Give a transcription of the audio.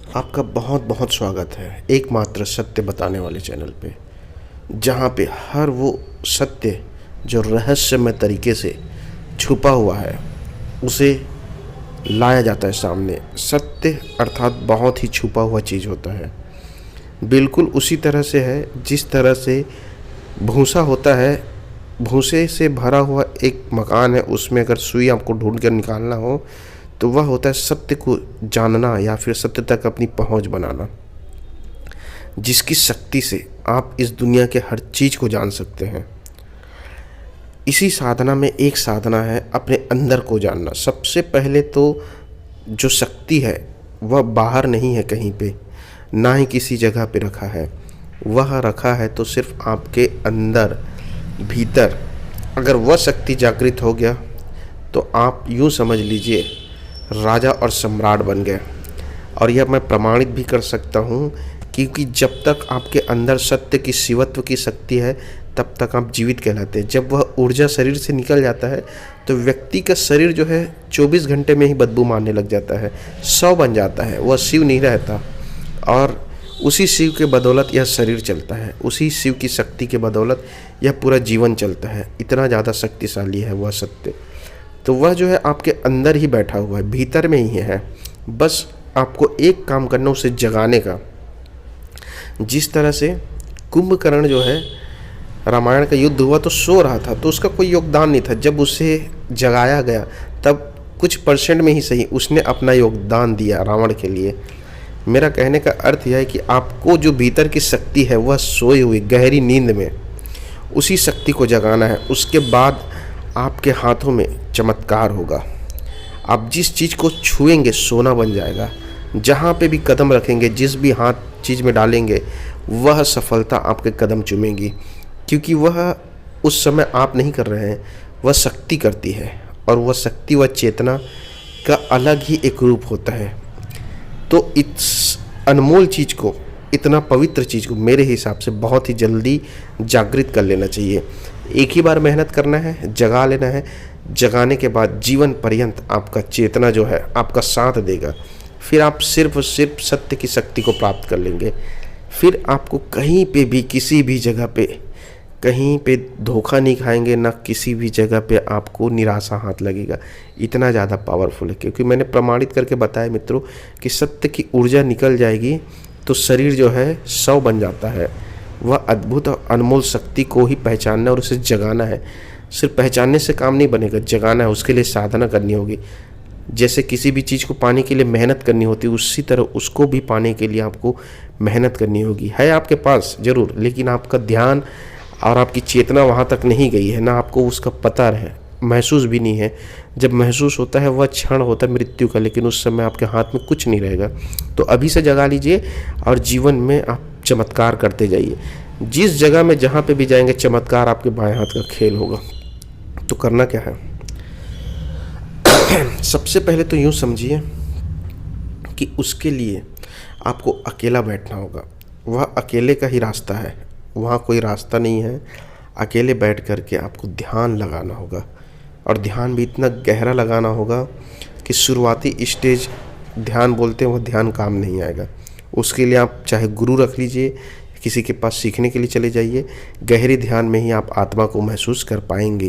आपका बहुत बहुत स्वागत है एकमात्र सत्य बताने वाले चैनल पे, जहाँ पे हर वो सत्य जो रहस्यमय तरीके से छुपा हुआ है उसे लाया जाता है सामने। सत्य अर्थात बहुत ही छुपा हुआ चीज़ होता है। बिल्कुल उसी तरह से है जिस तरह से भूसा होता है, भूसे से भरा हुआ एक मकान है, उसमें अगर सुई आपको ढूंढ कर निकालना हो तो वह होता है सत्य को जानना या फिर सत्य तक अपनी पहुंच बनाना, जिसकी शक्ति से आप इस दुनिया के हर चीज़ को जान सकते हैं। इसी साधना में एक साधना है अपने अंदर को जानना। सबसे पहले तो जो शक्ति है वह बाहर नहीं है कहीं पे, ना ही किसी जगह पे रखा है, वह रखा है तो सिर्फ आपके अंदर भीतर। अगर वह शक्ति जागृत हो गया तो आप यूँ समझ लीजिए राजा और सम्राट बन गए। और यह मैं प्रमाणित भी कर सकता हूँ, क्योंकि जब तक आपके अंदर सत्य की शिवत्व की शक्ति है तब तक आप जीवित कहलाते हैं। जब वह ऊर्जा शरीर से निकल जाता है तो व्यक्ति का शरीर जो है 24 घंटे में ही बदबू मारने लग जाता है, शव बन जाता है, वह शिव नहीं रहता। और उसी शिव के बदौलत यह शरीर चलता है, उसी शिव की शक्ति के बदौलत यह पूरा जीवन चलता है। इतना ज़्यादा शक्तिशाली है वह सत्य। तो वह जो है आपके अंदर ही बैठा हुआ है, भीतर में ही है। बस आपको एक काम करना, उसे जगाने का। जिस तरह से कुंभकर्ण जो है, रामायण का युद्ध हुआ तो सो रहा था, तो उसका कोई योगदान नहीं था। जब उसे जगाया गया तब कुछ परसेंट में ही सही उसने अपना योगदान दिया रावण के लिए। मेरा कहने का अर्थ यह है कि आपको जो भीतर की शक्ति है वह सोई हुई गहरी नींद में, उसी शक्ति को जगाना है। उसके बाद आपके हाथों में चमत्कार होगा। आप जिस चीज़ को छुएंगे सोना बन जाएगा। जहाँ पे भी कदम रखेंगे, जिस भी हाथ चीज़ में डालेंगे, वह सफलता आपके कदम चूमेगी, क्योंकि वह उस समय आप नहीं कर रहे हैं, वह शक्ति करती है। और वह शक्ति, वह चेतना का अलग ही एक रूप होता है। तो इस अनमोल चीज़ को, इतना पवित्र चीज़ को मेरे हिसाब से बहुत ही जल्दी जागृत कर लेना चाहिए। एक ही बार मेहनत करना है, जगा लेना है। जगाने के बाद जीवन पर्यंत आपका चेतना जो है आपका साथ देगा। फिर आप सिर्फ और सिर्फ सत्य की शक्ति को प्राप्त कर लेंगे। फिर आपको कहीं पे भी, किसी भी जगह पे, कहीं पे धोखा नहीं खाएंगे, ना किसी भी जगह पे आपको निराशा हाथ लगेगा। इतना ज़्यादा पावरफुल है, क्योंकि मैंने प्रमाणित करके बताया मित्रों कि सत्य की ऊर्जा निकल जाएगी तो शरीर जो है शव बन जाता है। वह अद्भुत और अनमोल शक्ति को ही पहचानना और उसे जगाना है। सिर्फ पहचानने से काम नहीं बनेगा, जगाना है, उसके लिए साधना करनी होगी। जैसे किसी भी चीज़ को पाने के लिए मेहनत करनी होती है, उसी तरह उसको भी पाने के लिए आपको मेहनत करनी होगी। है आपके पास ज़रूर, लेकिन आपका ध्यान और आपकी चेतना वहाँ तक नहीं गई है, ना आपको उसका पता है, महसूस भी नहीं है। जब महसूस होता है वह क्षण होता है मृत्यु का, लेकिन उस समय आपके हाथ में कुछ नहीं रहेगा। तो अभी से जगा लीजिए और जीवन में आप चमत्कार करते जाइए। जिस जगह में जहाँ पे भी जाएंगे चमत्कार आपके बाएं हाथ का खेल होगा। तो करना क्या है? सबसे पहले तो यूँ समझिए कि उसके लिए आपको अकेला बैठना होगा। वह अकेले का ही रास्ता है, वहाँ कोई रास्ता नहीं है। अकेले बैठ कर के आपको ध्यान लगाना होगा, और ध्यान भी इतना गहरा लगाना होगा कि शुरुआती स्टेज ध्यान बोलते हैं, वह ध्यान काम नहीं आएगा। उसके लिए आप चाहे गुरु रख लीजिए, किसी के पास सीखने के लिए चले जाइए। गहरे ध्यान में ही आप आत्मा को महसूस कर पाएंगे।